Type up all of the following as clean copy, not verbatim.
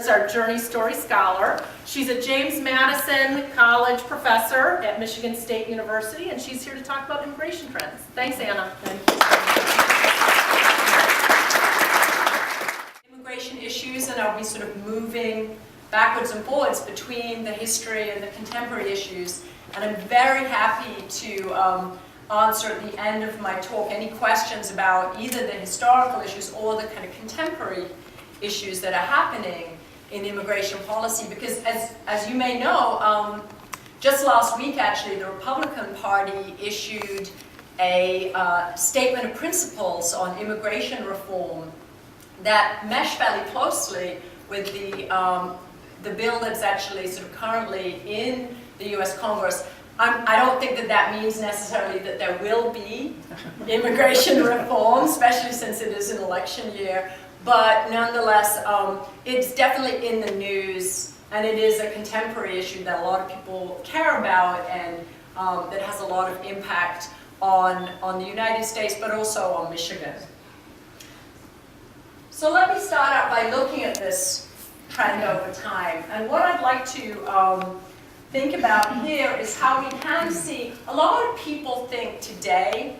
is our Journey Story Scholar. She's a James Madison College professor at Michigan State University, and she's here to talk about immigration trends. Thanks, Anna. Immigration issues, and I'll be sort of moving backwards and forwards between the history and the contemporary issues. And I'm very happy to answer at the end of my talk any questions about either the historical issues or the kind of contemporary issues that are happening in immigration policy. Because as you may know, just last week actually, the Republican Party issued a statement of principles on immigration reform that mesh fairly closely with the bill that's actually sort of currently in the US Congress. I don't think that that means necessarily that there will be immigration reform, especially since it is an election year, but nonetheless, it's definitely in the news, and it is a contemporary issue that a lot of people care about, and that has a lot of impact on the United States, but also on Michigan. So let me start out by looking at this trend over time. And what I'd like to think about here is how we can see, a lot of people think today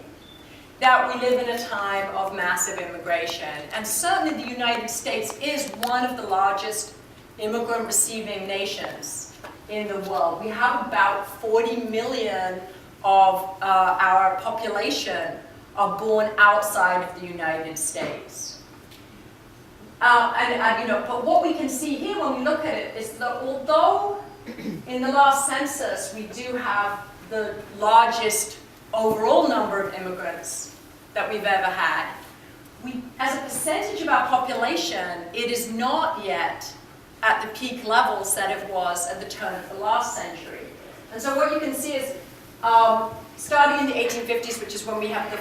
that we live in a time of massive immigration. And certainly the United States is one of the largest immigrant receiving nations in the world. We have about 40 million of our population are born outside of the United States. But what we can see here when we look at it is that although in the last census we do have the largest overall number of immigrants that we've ever had, as a percentage of our population, it is not yet at the peak levels that it was at the turn of the last century. And so what you can see is, starting in the 1850s, which is when we have the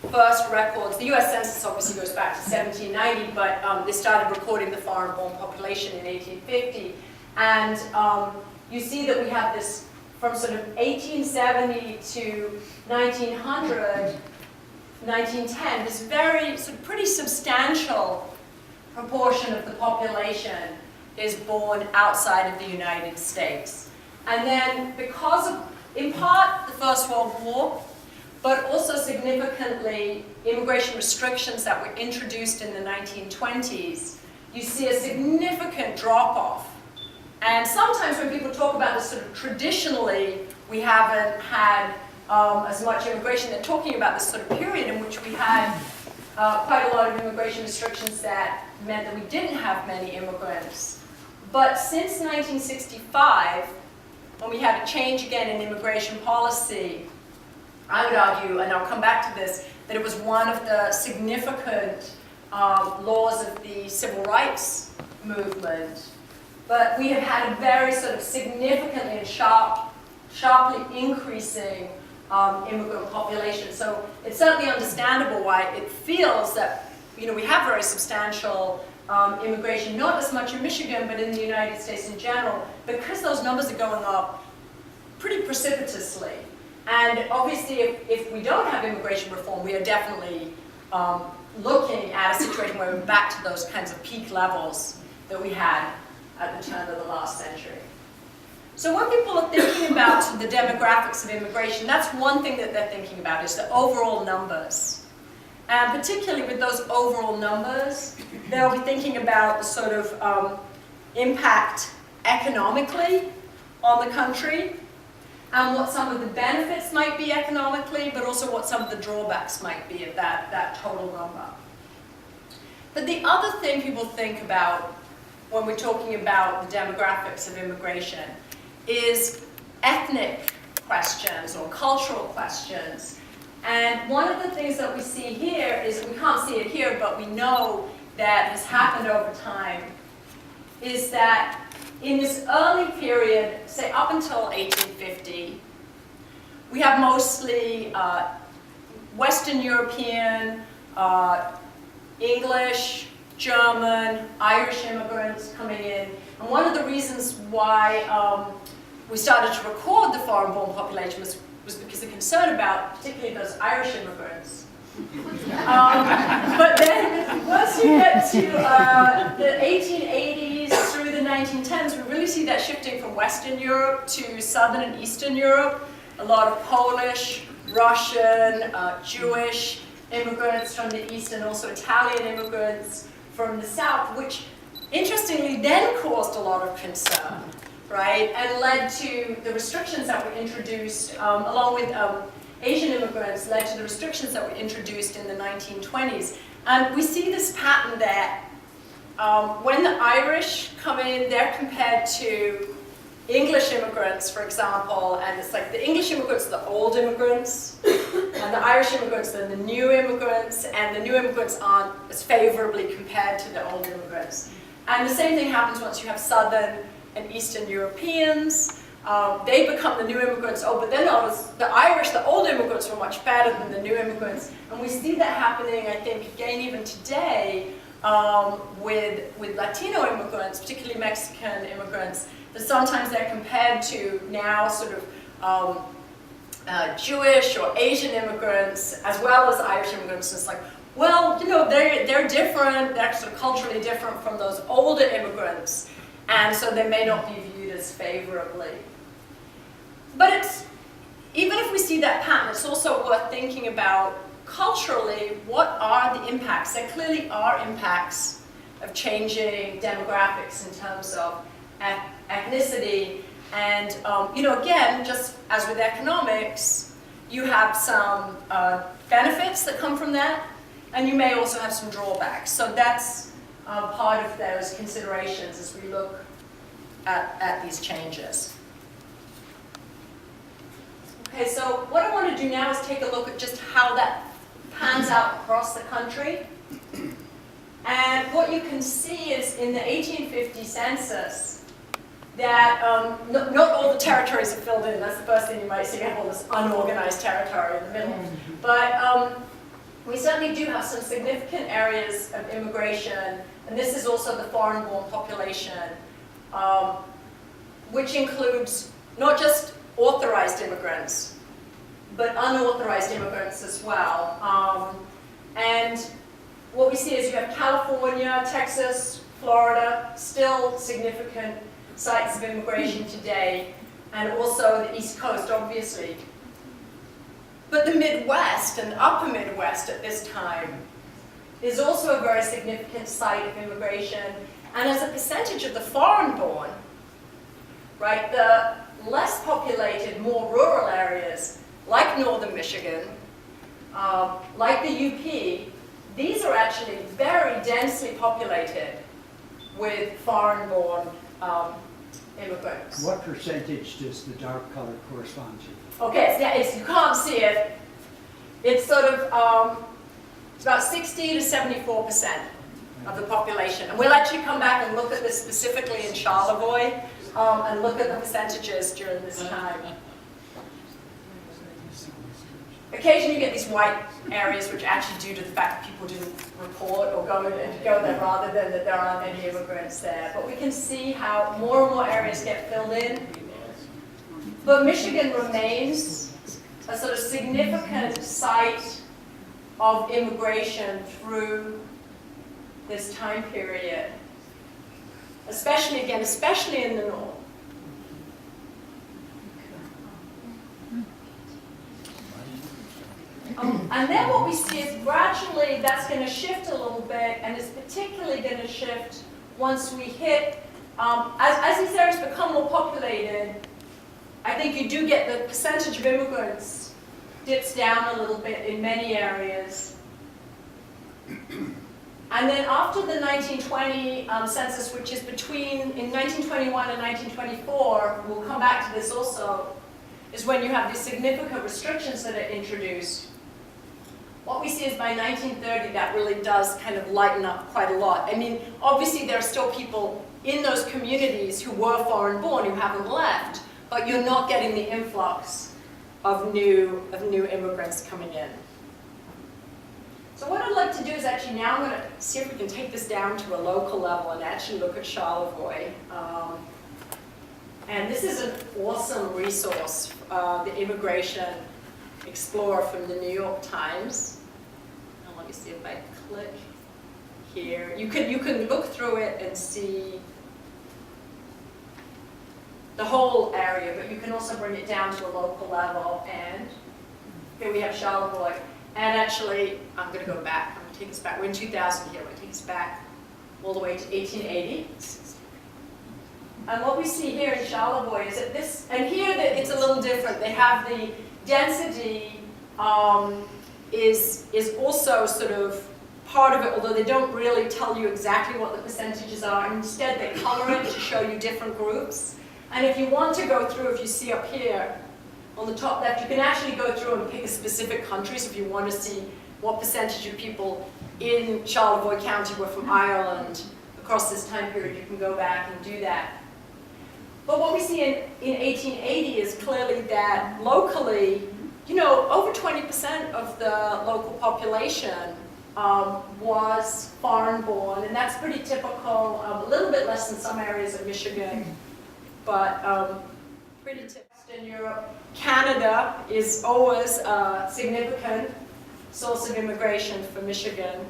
first records, the US Census obviously goes back to 1790, but they started recording the foreign-born population in 1850. And you see that we have this from sort of 1870 to 1900, 1910, this very sort of pretty substantial proportion of the population is born outside of the United States. And then because of, in part, the First World War, but also significantly immigration restrictions that were introduced in the 1920s, you see a significant drop-off. And sometimes when people talk about this sort of traditionally, we haven't had as much immigration, they're talking about this sort of period in which we had quite a lot of immigration restrictions that meant that we didn't have many immigrants. But since 1965, when we had a change again in immigration policy, I would argue, and I'll come back to this, that it was one of the significant laws of the civil rights movement. But we have had a very sort of significantly and sharply increasing immigrant population. So it's certainly understandable why it feels that we have very substantial immigration, not as much in Michigan, but in the United States in general, because those numbers are going up pretty precipitously. And obviously, if we don't have immigration reform, we are definitely looking at a situation where we're back to those kinds of peak levels that we had at the turn of the last century. So when people are thinking about the demographics of immigration, that's one thing that they're thinking about, is the overall numbers. And particularly with those overall numbers, they'll be thinking about the sort of impact economically on the country, and what some of the benefits might be economically, but also what some of the drawbacks might be of that total number. But the other thing people think about when we're talking about the demographics of immigration is ethnic questions or cultural questions. And one of the things that we see here is, we can't see it here, but we know that has happened over time, is that in this early period, say up until 1850, we have mostly Western European, English, German, Irish immigrants coming in. And one of the reasons why we started to record the foreign-born population was because of concern about particularly those Irish immigrants. But then once you get to the 1880s through the 1910s, we really see that shifting from Western Europe to Southern and Eastern Europe. A lot of Polish, Russian, Jewish immigrants from the East, and also Italian immigrants from the South, which interestingly then caused a lot of concern, right? And led to the restrictions that were introduced, along with Asian immigrants, led to the restrictions that were introduced in the 1920s. And we see this pattern that when the Irish come in, they're compared to English immigrants, for example, and it's like the English immigrants are the old immigrants, and the Irish immigrants are the new immigrants, and the new immigrants aren't as favorably compared to the old immigrants. And the same thing happens once you have Southern and Eastern Europeans. They become the new immigrants. Oh, but then the Irish, the old immigrants, were much better than the new immigrants. And we see that happening, I think, again, even today, with Latino immigrants, particularly Mexican immigrants, that sometimes they're compared to now sort of Jewish or Asian immigrants, as well as Irish immigrants. It's like, well, you know, they're different, they're sort of culturally different from those older immigrants, and so they may not be viewed as favorably. But even if we see that pattern, it's also worth thinking about culturally, what are the impacts? There clearly are impacts of changing demographics in terms of ethnicity, and you know, again, just as with economics, you have some benefits that come from that, and you may also have some drawbacks. So that's part of those considerations as we look at these changes. Okay, so what I want to do now is take a look at just how that pans out across the country. And what you can see is in the 1850 census that not all the territories are filled in. That's the first thing you might see. You have all this unorganized territory in the middle. But we certainly do have some significant areas of immigration, and this is also the foreign-born population, which includes not just authorized immigrants, but unauthorized immigrants as well. And what we see is you have California, Texas, Florida, still significant sites of immigration today, and also the East Coast, obviously. But the Midwest and Upper Midwest at this time is also a very significant site of immigration, and as a percentage of the foreign-born, right, the less populated, more rural areas, like northern Michigan, like the UP, these are actually very densely populated with foreign-born immigrants. What percentage does the dark color correspond to? Okay, you can't see it. It's sort of, it's about 60 to 74% of the population. And we'll actually come back and look at this specifically in Charlevoix, and look at the percentages during this time. Occasionally you get these white areas, which are actually due to the fact that people didn't report or go there, rather than that there aren't any immigrants there. But we can see how more and more areas get filled in. But Michigan remains a sort of significant site of immigration through this time period. Especially in the north. And then what we see is gradually that's going to shift a little bit, and it's particularly going to shift once we hit, as these areas become more populated, I think you do get the percentage of immigrants dips down a little bit in many areas. And then after the 1920 census, which is in 1921 and 1924, we'll come back to this also, is when you have these significant restrictions that are introduced. What we see is by 1930, that really does kind of lighten up quite a lot. I mean, obviously there are still people in those communities who were foreign-born who haven't left, but you're not getting the influx of new immigrants coming in. So what I'd like to do is actually now I'm going to see if we can take this down to a local level and actually look at Charlevoix. And this is an awesome resource, the Immigration Explorer from the New York Times. And let me see if I click here. You can look through it and see the whole area, but you can also bring it down to a local level. And here we have Charlevoix. And actually, I'm going to go back. I'm going to take us back. We're in 2000 here. I'm going to take us back all the way to 1880. And what we see here in Charlevoix is that this, and here it's a little different. They have the density is also sort of part of it, although they don't really tell you exactly what the percentages are. Instead, they color it to show you different groups. And if you want to go through, if you see up here on the top left, you can actually go through and pick a specific country. So if you want to see what percentage of people in Charlevoix County were from Ireland across this time period, you can go back and do that. But what we see in 1880 is clearly that locally, you know, over 20% of the local population was foreign-born, and that's pretty typical, a little bit less in some areas of Michigan, but pretty typical. In Europe, Canada is always a significant source of immigration for Michigan.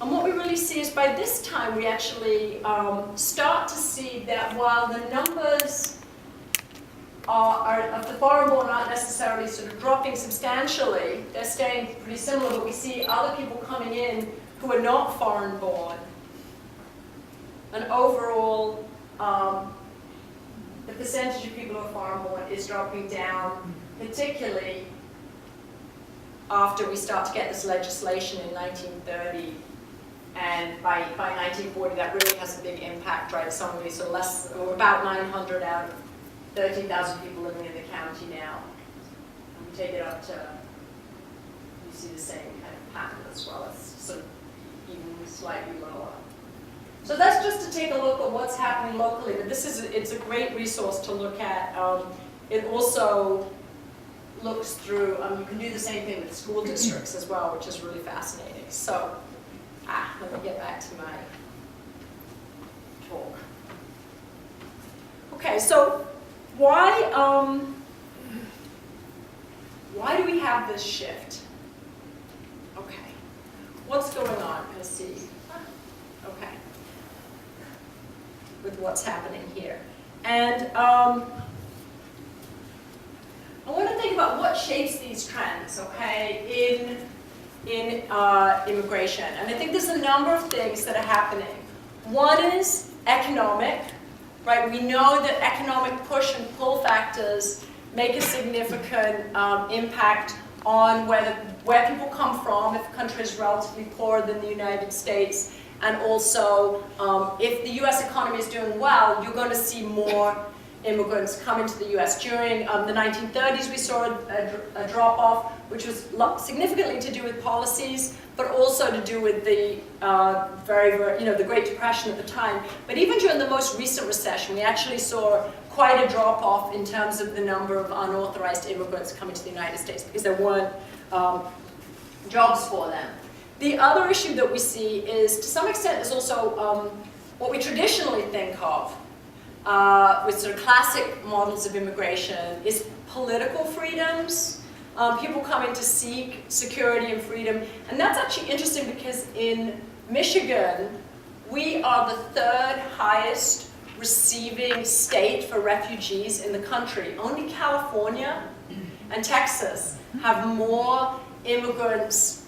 And what we really see is by this time we actually start to see that while the numbers of the foreign-born aren't necessarily sort of dropping substantially, they're staying pretty similar, but we see other people coming in who are not foreign-born. And overall, the percentage of people who are foreign-born is dropping down, particularly after we start to get this legislation in 1930. And by 1940, that really has a big impact, right? So only so less, or about 900 out of 13,000 people living in the county now. And we take it up to, you see the same kind of pattern as well. It's sort of even slightly lower. So that's just to take a look at what's happening locally. But this is, it's a great resource to look at. It also looks through, you can do the same thing with school districts as well, which is really fascinating. So, let me get back to my talk. Okay, so why do we have this shift? Okay, what's going on? Let's see. Okay, with what's happening here. And I want to think about what shapes these trends, okay, in immigration. And I think there's a number of things that are happening. One is economic, right? We know that economic push and pull factors make a significant impact on where people come from, if a country is relatively poorer than the United States, and also if the US economy is doing well, you're going to see more immigrants come into the US. During the 1930s, we saw a drop-off, which was significantly to do with policies, but also to do with the the Great Depression at the time. But even during the most recent recession, we actually saw quite a drop-off in terms of the number of unauthorized immigrants coming to the United States because there weren't jobs for them. The other issue that we see is, to some extent, is also what we traditionally think of with sort of classic models of immigration is political freedoms. People coming to seek security and freedom. And that's actually interesting because in Michigan, we are the third highest receiving state for refugees in the country. Only California and Texas have more immigrants,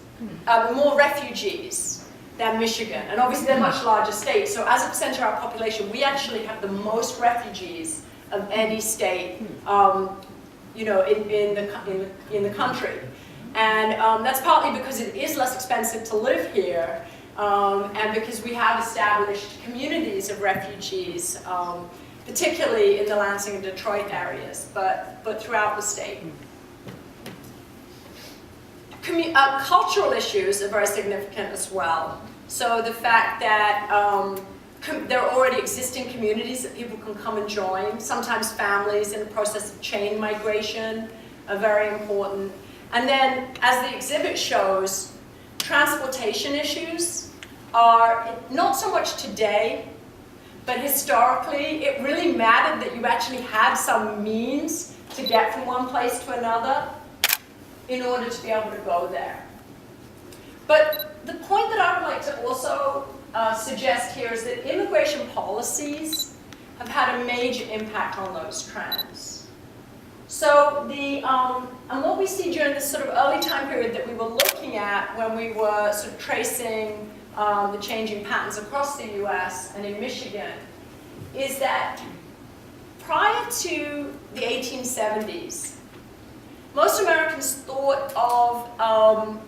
more refugees than Michigan. And obviously they're much larger states. So as a percentage of our population, we actually have the most refugees of any state in the country. And that's partly because it is less expensive to live here, and because we have established communities of refugees, particularly in the Lansing and Detroit areas, but throughout the state. Cultural issues are very significant as well. So the fact that there are already existing communities that people can come and join. Sometimes families in the process of chain migration are very important. And then, as the exhibit shows, transportation issues are not so much today, but historically, it really mattered that you actually had some means to get from one place to another in order to be able to go there. But the point that I would like to also suggest here is that immigration policies have had a major impact on those trends. So and what we see during this sort of early time period that we were looking at when we were sort of tracing the changing patterns across the US and in Michigan is that prior to the 1870s, most Americans thought of,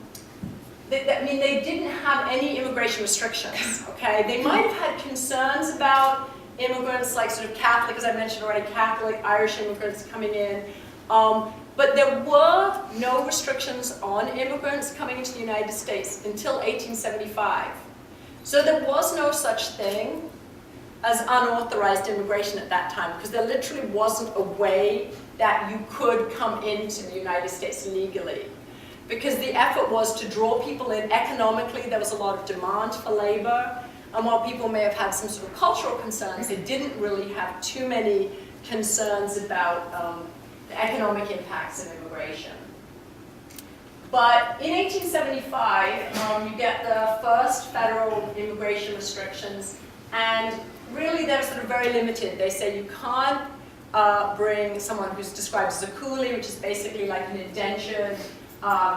they didn't have any immigration restrictions, okay? They might have had concerns about immigrants, like sort of Catholic, as I mentioned already, Catholic, Irish immigrants coming in. But there were no restrictions on immigrants coming into the United States until 1875. So there was no such thing as unauthorized immigration at that time, because there literally wasn't a way that you could come into the United States legally. Because the effort was to draw people in economically, there was a lot of demand for labor, and while people may have had some sort of cultural concerns, they didn't really have too many concerns about the economic impacts of immigration. But in 1875, you get the first federal immigration restrictions, and really they're sort of very limited. They say you can't bring someone who's described as a coolie, which is basically like an indentured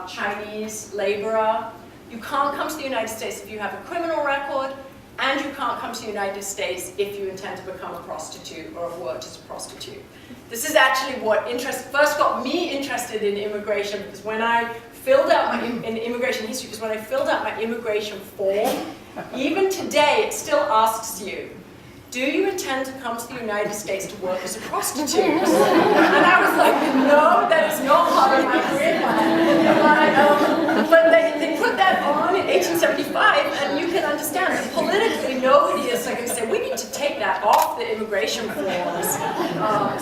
Chinese laborer. You can't come to the United States if you have a criminal record, and you can't come to the United States if you intend to become a prostitute or have worked as a prostitute. This is actually what first got me interested in immigration, because when I filled out in immigration history, because when I filled out my immigration form, even today it still asks you, do you intend to come to the United States to work as a prostitute? And I was like, no, that is not part of my career plan. But they put that on in 1875, and you can understand that politically nobody is going to say, we need to take that off the immigration forms.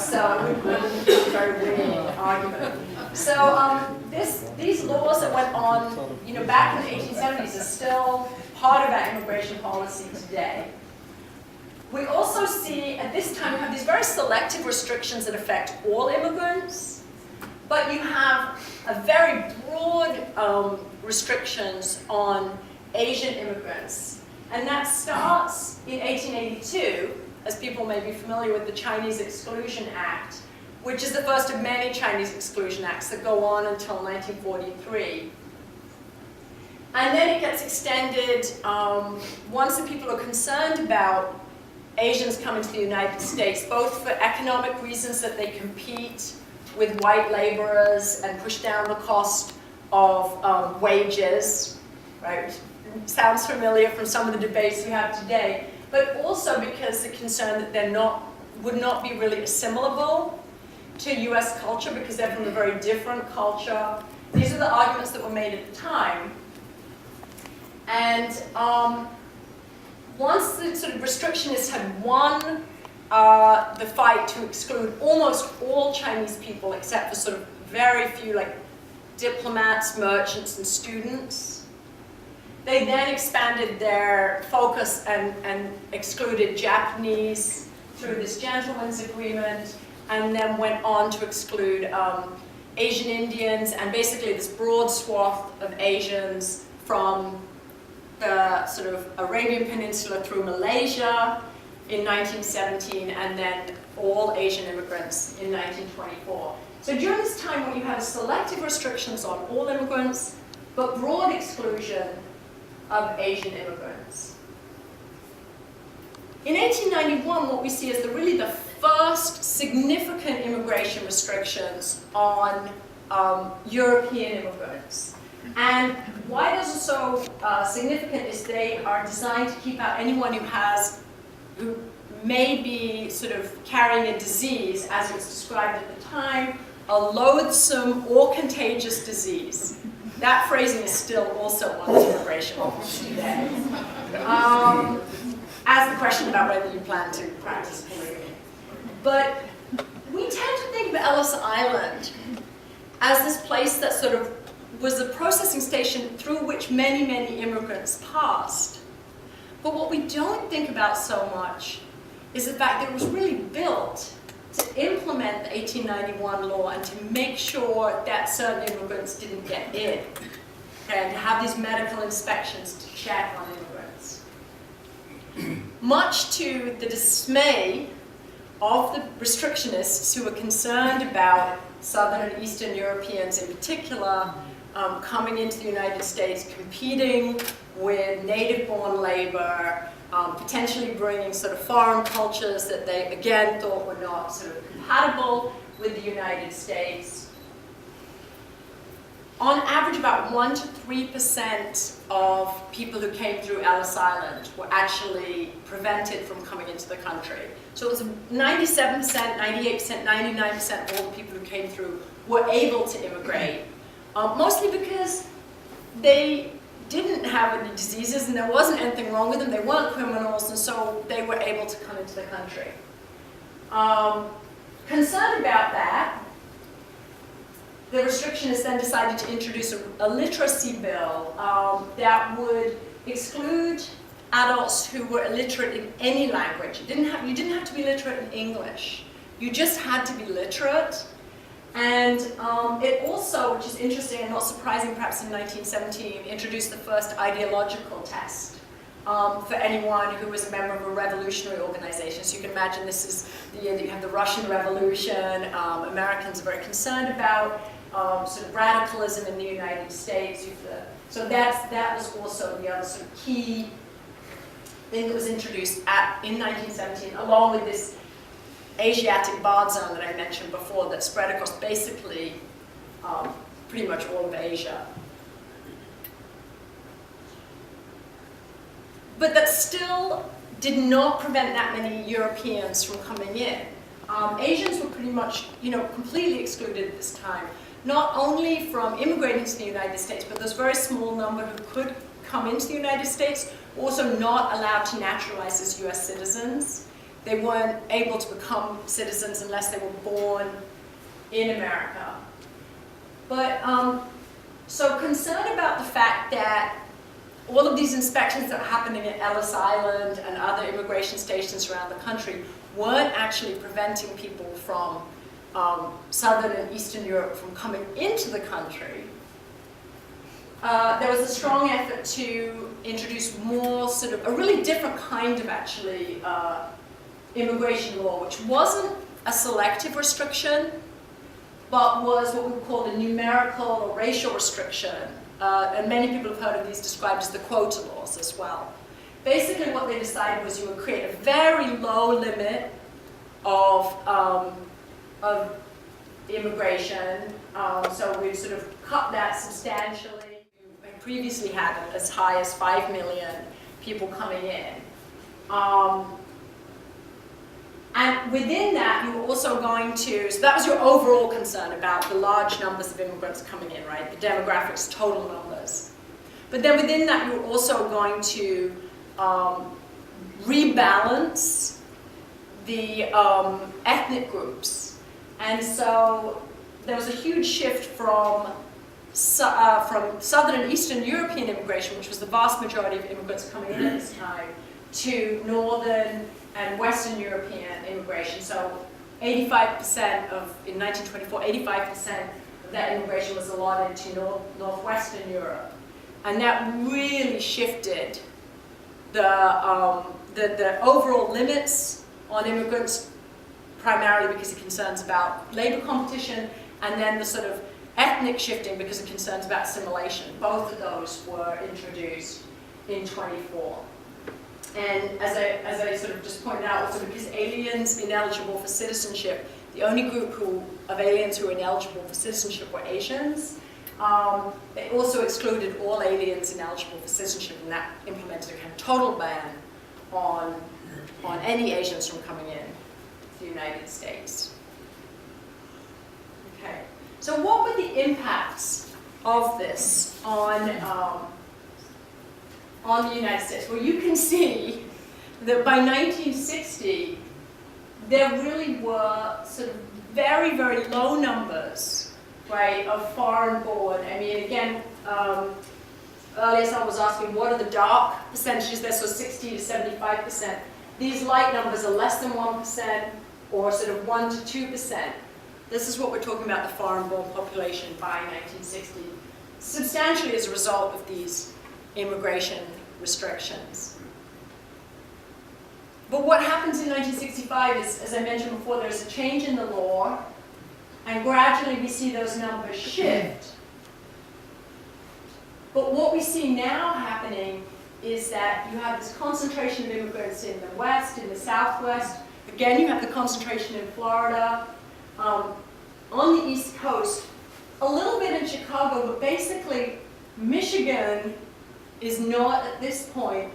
So it would be a very winning argument. So these laws that went on, back in the 1870s are still part of our immigration policy today. We also see, at this time, we have these very selective restrictions that affect all immigrants, but you have a very broad restrictions on Asian immigrants. And that starts in 1882, as people may be familiar with the Chinese Exclusion Act, which is the first of many Chinese exclusion acts that go on until 1943. And then it gets extended once the people are concerned about Asians coming to the United States, both for economic reasons that they compete with white laborers and push down the cost of wages, right? Sounds familiar from some of the debates we have today, but also because the concern that they would not be really assimilable to US culture because they're from a very different culture. These are the arguments that were made at the time. And once the sort of restrictionists had won the fight to exclude almost all Chinese people except for sort of very few like diplomats, merchants, and students, they then expanded their focus and excluded Japanese through this gentleman's agreement, and then went on to exclude Asian Indians and basically this broad swath of Asians from the sort of Arabian Peninsula through Malaysia in 1917, and then all Asian immigrants in 1924. So during this time when you have selective restrictions on all immigrants, but broad exclusion of Asian immigrants. In 1891, what we see is really the first significant immigration restrictions on European immigrants. And why those are so significant is they are designed to keep out anyone who may be sort of carrying a disease, as it was described at the time, a loathsome or contagious disease. That phrasing is still also on the immigration laws today. As the question about whether you plan to practice polygamy. But we tend to think of Ellis Island as this place that sort of was a processing station through which many, many immigrants passed. But what we don't think about so much is the fact that it was really built to implement the 1891 law and to make sure that certain immigrants didn't get in, and to have these medical inspections to check on immigrants. Much to the dismay of the restrictionists who were concerned about Southern and Eastern Europeans in particular coming into the United States, competing with native-born labor, potentially bringing sort of foreign cultures that they, again, thought were not sort of compatible with the United States. On average, about 1 to 3% of people who came through Ellis Island were actually prevented from coming into the country. So it was 97%, 98%, 99% of all the people who came through were able to immigrate, mostly because they didn't have any diseases and there wasn't anything wrong with them, they weren't criminals, and so they were able to come into the country. Concerned about that, the restrictionists then decided to introduce a literacy bill that would exclude adults who were illiterate in any language. You didn't have to be literate in English. You just had to be literate. And it also, which is interesting and not surprising perhaps in 1917, introduced the first ideological test for anyone who was a member of a revolutionary organization. So you can imagine this is the year that you have the Russian Revolution. Americans are very concerned about sort of radicalism in the United States. So that was also the other sort of key thing that was introduced in 1917, along with this Asiatic barred zone that I mentioned before that spread across basically pretty much all of Asia. But that still did not prevent that many Europeans from coming in. Asians were pretty much, completely excluded at this time, not only from immigrating to the United States, but there's a very small number who could come into the United States, also not allowed to naturalize as US citizens. They weren't able to become citizens unless they were born in America. But so concerned about the fact that all of these inspections that were happening at Ellis Island and other immigration stations around the country weren't actually preventing people from Southern and Eastern Europe from coming into the country. There was a strong effort to introduce more sort of a really different kind of actually immigration law, which wasn't a selective restriction, but was what we would call a numerical or racial restriction. And many people have heard of these described as the quota laws as well. Basically what they decided was you would create a very low limit of immigration. So we sort of cut that substantially. We previously had as high as 5 million people coming in. And within that, you were also going to, so that was your overall concern about the large numbers of immigrants coming in, right? The demographics, total numbers. But then within that, you were also going to rebalance the ethnic groups. And so there was a huge shift from Southern and Eastern European immigration, which was the vast majority of immigrants coming in at this time, to Northern and Western European immigration. So 85% in 1924, 85% of that immigration was allotted to Northwestern Europe. And that really shifted the overall limits on immigrants, primarily because of concerns about labor competition, and then the sort of ethnic shifting because of concerns about assimilation. Both of those were introduced in 24. And as I sort of just pointed out, also because aliens ineligible for citizenship, the only group of aliens who were ineligible for citizenship were Asians. They also excluded all aliens ineligible for citizenship, and that implemented a kind of total ban on any Asians from coming in to the United States. Okay, so what were the impacts of this on the United States? Well, you can see that by 1960, there really were sort of very, very low numbers, right, of foreign-born. I mean, again, earlier someone was asking, what are the dark percentages there? So 60 to 75%. These light numbers are less than 1%, or sort of 1 to 2%. This is what we're talking about, the foreign-born population by 1960, substantially as a result of these immigration restrictions. But what happens in 1965 is, as I mentioned before, there's a change in the law, and gradually we see those numbers shift. But what we see now happening is that you have this concentration of immigrants in the West, in the Southwest. Again, you have the concentration in Florida, on the East Coast, a little bit in Chicago, but basically Michigan is not at this point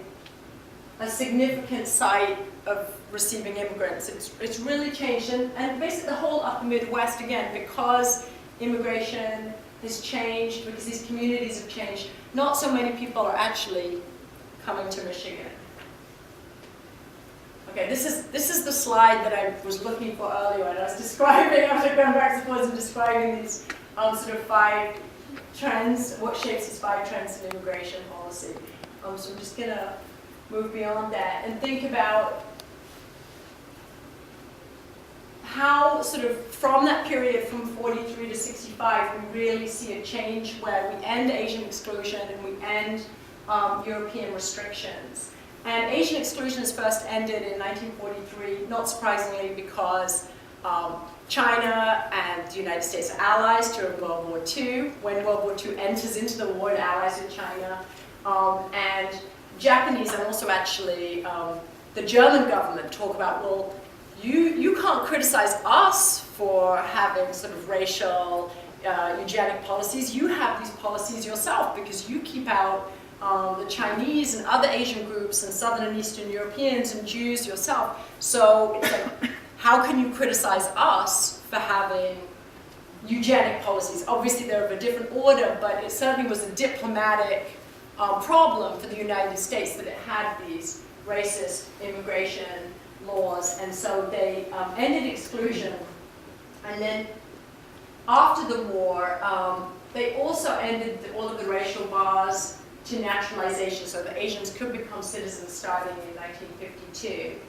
a significant site of receiving immigrants. It's really changed, and basically the whole upper Midwest, again, because immigration has changed, because these communities have changed, not so many people are actually coming to Michigan. Okay, this is the slide that I was looking for earlier, and I was describing, I was going back and forth and describing these sort of 5 trends, what shapes these 5 trends in immigration policy. So I'm just going to move beyond that and think about how sort of from that period from 43 to 65, we really see a change where we end Asian exclusion and we end European restrictions. And Asian exclusion is first ended in 1943, not surprisingly, because China and the United States are allies during World War II. When World War II enters into the war, it allies with China. And Japanese and also actually the German government talk about, well, you can't criticize us for having sort of racial eugenic policies. You have these policies yourself because you keep out the Chinese and other Asian groups and Southern and Eastern Europeans and Jews yourself. So it's like, how can you criticize us for having eugenic policies? Obviously they're of a different order, but it certainly was a diplomatic problem for the United States that it had these racist immigration laws, and so they ended exclusion. And then after the war, they also ended all of the racial bars to naturalization, so that Asians could become citizens starting in 1952.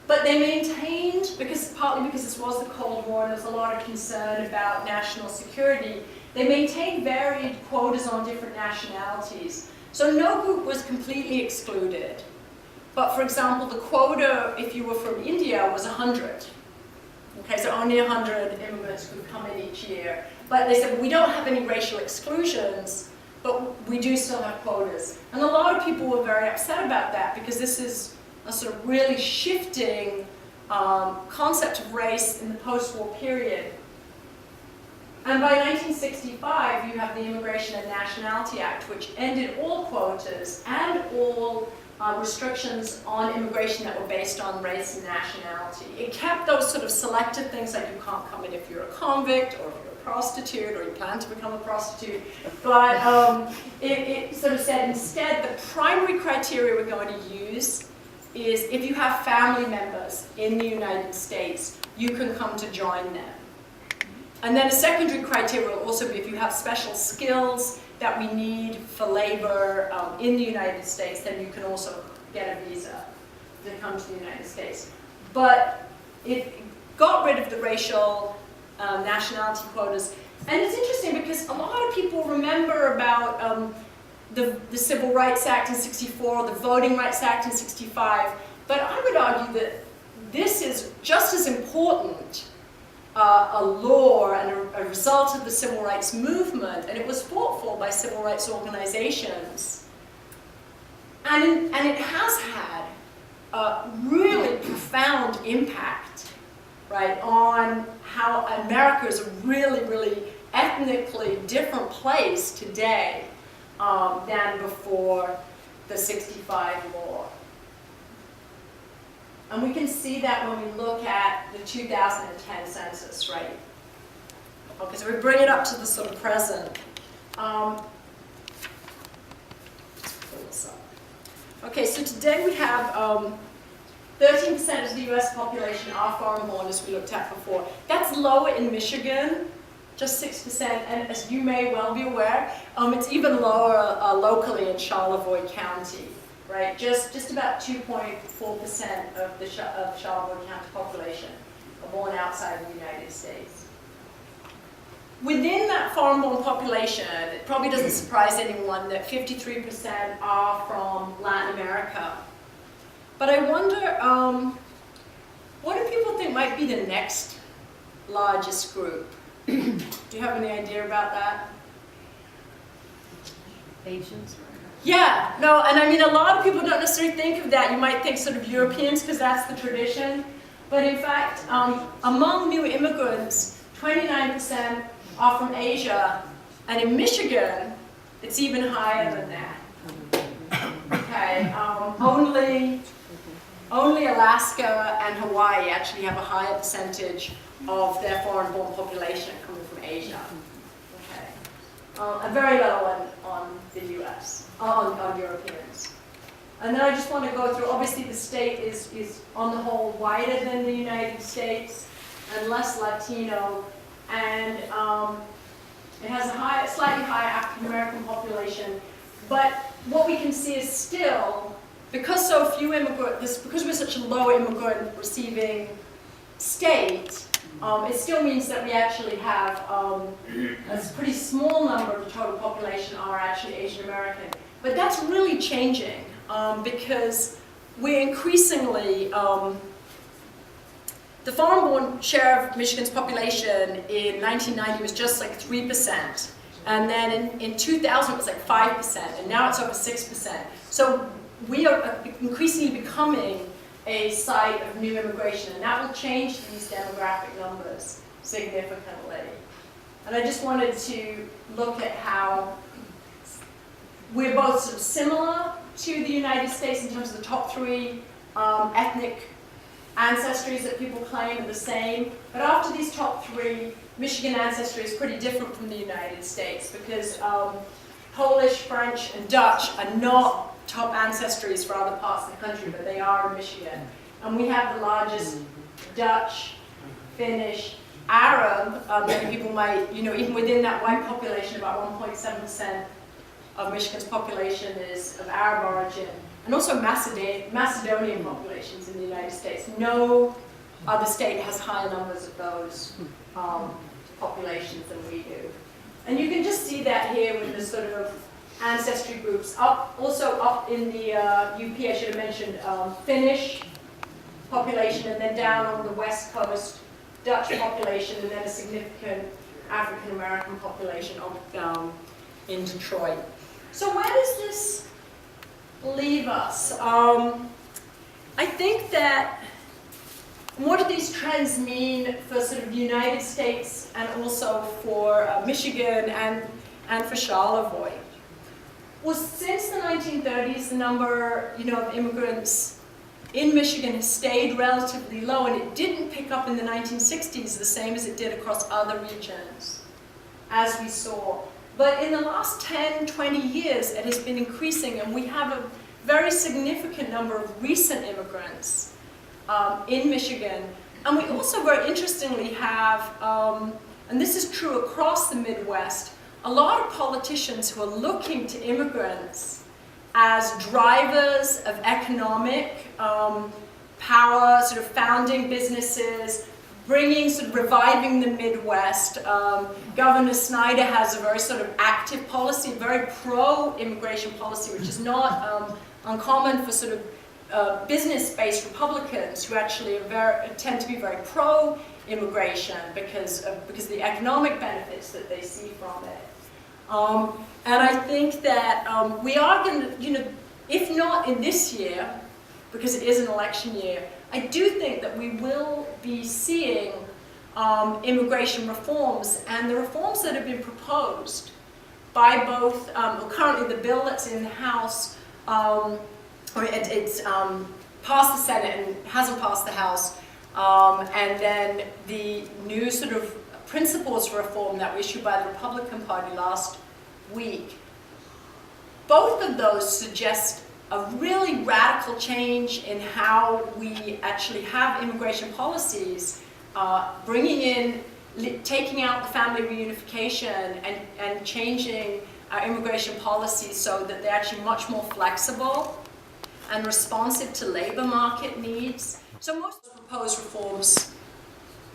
But they maintained, partly because this was the Cold War and there was a lot of concern about national security, they maintained varied quotas on different nationalities. So no group was completely excluded. But for example, the quota, if you were from India, was 100. Okay, so only 100 immigrants could come in each year. But they said, we don't have any racial exclusions, but we do still have quotas. And a lot of people were very upset about that because this is a sort of really shifting concept of race in the post-war period. And by 1965, you have the Immigration and Nationality Act, which ended all quotas and all restrictions on immigration that were based on race and nationality. It kept those sort of selected things like you can't come in if you're a convict or if you're a prostitute or you plan to become a prostitute. But it sort of said instead the primary criteria we're going to use is if you have family members in the United States, you can come to join them. And then a secondary criteria will also be if you have special skills that we need for labor in the United States, then you can also get a visa to come to the United States. But it got rid of the racial nationality quotas. And it's interesting because a lot of people remember about the Civil Rights Act in '64, the Voting Rights Act in '65, but I would argue that this is just as important a law and a result of the civil rights movement, and it was fought for by civil rights organizations. And it has had a really profound impact, right, on how America is a really, really ethnically different place today than before the '65 law. And we can see that when we look at the 2010 census, right? Okay, so we bring it up to the sort of present. Let's pull this up. Okay, so today we have 13% of the US population are foreign-born, as we looked at before. That's lower in Michigan, just 6%, and as you may well be aware, it's even lower locally in Charlevoix County. Right, just about 2.4% of the Charlevoix County population are born outside of the United States. Within that foreign-born population, it probably doesn't surprise anyone that 53% are from Latin America. But I wonder, what do people think might be the next largest group? Do you have any idea about that? Asians? Yeah, no, and I mean a lot of people don't necessarily think of that. You might think sort of Europeans because that's the tradition. But in fact, among new immigrants, 29% are from Asia. And in Michigan, it's even higher than that. Okay, only Alaska and Hawaii actually have a higher percentage of their foreign-born population coming from Asia. Okay, a very low one on the U.S., on Europeans. And then I just want to go through, obviously the state is on the whole wider than the United States and less Latino, and it has a slightly higher African-American population. But what we can see is still, because so few immigrants, because we're such a low immigrant receiving state, it still means that we actually have a pretty small number of the total population are actually Asian American. But that's really changing because we're increasingly, the foreign-born share of Michigan's population in 1990 was just like 3%. And then in 2000 it was like 5%, and now it's over 6%. So we are increasingly becoming a site of new immigration, and that will change these demographic numbers significantly. And I just wanted to look at how we're both sort of similar to the United States in terms of the top three ethnic ancestries that people claim are the same. But after these top three, Michigan ancestry is pretty different from the United States because Polish, French, and Dutch are not top ancestries for other parts of the country, but they are in Michigan. And we have the largest Dutch, Finnish, Arab, many people might, even within that white population, about 1.7% of Michigan's population is of Arab origin. And also Macedonian populations in the United States. No other state has higher numbers of those populations than we do. And you can just see that here with the sort of ancestry groups. Also up in the UP, I should have mentioned Finnish population, and then down on the west coast, Dutch population, and then a significant African American population in Detroit. So where does this leave us? I think that what do these trends mean for sort of the United States and also for Michigan and for Charlevoix? Well, since the 1930s, the number of immigrants in Michigan has stayed relatively low, and it didn't pick up in the 1960s the same as it did across other regions, as we saw. But in the last 10, 20 years, it has been increasing, and we have a very significant number of recent immigrants in Michigan. And we also, very interestingly, have, and this is true across the Midwest, a lot of politicians who are looking to immigrants as drivers of economic power, sort of founding businesses, reviving the Midwest. Governor Snyder has a very sort of active policy, very pro-immigration policy, which is not uncommon for sort of business-based Republicans who actually tend to be very pro-immigration because of the economic benefits that they see from it. And I think that we are going to, if not in this year, because it is an election year, I do think that we will be seeing immigration reforms, and the reforms that have been proposed by both, currently the bill that's in the House, it's passed the Senate and hasn't passed the House, and then the new sort of principles for reform that were issued by the Republican Party last week. Both of those suggest a really radical change in how we actually have immigration policies, taking out the family reunification and changing our immigration policies so that they're actually much more flexible and responsive to labor market needs. So most of the proposed reforms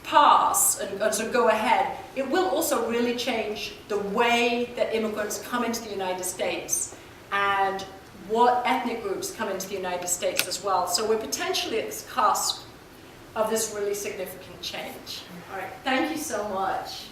pass and sort of go ahead. It will also really change the way that immigrants come into the United States and what ethnic groups come into the United States as well. So we're potentially at the cusp of this really significant change. All right, thank you so much.